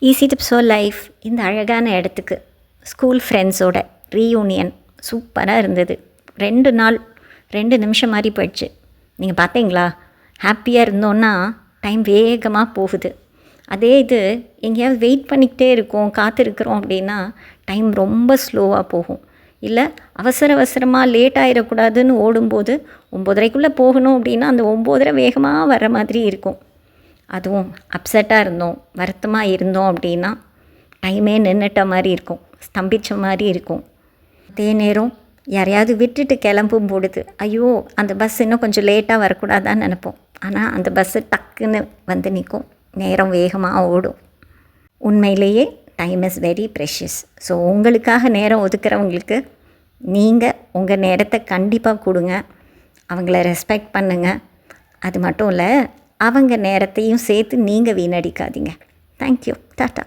Easy tips for life இந்த அழகான இடத்துக்கு ஸ்கூல் ஃப்ரெண்ட்ஸோட ரீயூனியன் சூப்பராக இருந்தது. 2 நாள் 2 நிமிஷம் மாதிரி போயிடுச்சு. நீங்கள் பார்த்தீங்களா? ஹாப்பியாக இருந்தோன்னா டைம் வேகமாக போகுது. அதே இது எங்கேயாவது வெயிட் பண்ணிக்கிட்டே இருக்கோம், காத்திருக்கிறோம் அப்படின்னா டைம் ரொம்ப ஸ்லோவாக போகும். இல்லை அவசர அவசரமாக லேட் ஆகிடக்கூடாதுன்னு ஓடும்போது 9:30க்குள்ளே போகணும் அப்படின்னா அந்த 9:30 வேகமாக வர மாதிரி இருக்கும். அதுவும் அப்செட்டாக இருந்தோம், வருத்தமாக இருந்தோம் அப்படின்னா டைமே நின்றுட்ட மாதிரி இருக்கும், ஸ்தம்பித்த மாதிரி இருக்கும். அதே நேரம் யாரையாவது விட்டுட்டு கிளம்பும் பொழுது ஐயோ அந்த பஸ் இன்னும் கொஞ்சம் லேட்டாக வரக்கூடாதான்னு நினைப்போம். ஆனால் அந்த பஸ்ஸு டக்குன்னு வந்து நிற்கும், நேரம் வேகமாக ஓடும். உண்மையிலேயே time is very precious. So உங்களுக்காக நேரம் ஒதுக்குறவங்களுக்கு நீங்கள் உங்கள் நேரத்தை கண்டிப்பாக கொடுங்க, அவங்கள ரெஸ்பெக்ட் பண்ணுங்கள். அது மட்டும் இல்லை, அவங்க நேரத்தையும் சேர்த்து நீங்கள் வீணடிக்காதீங்க. Thank you, tata.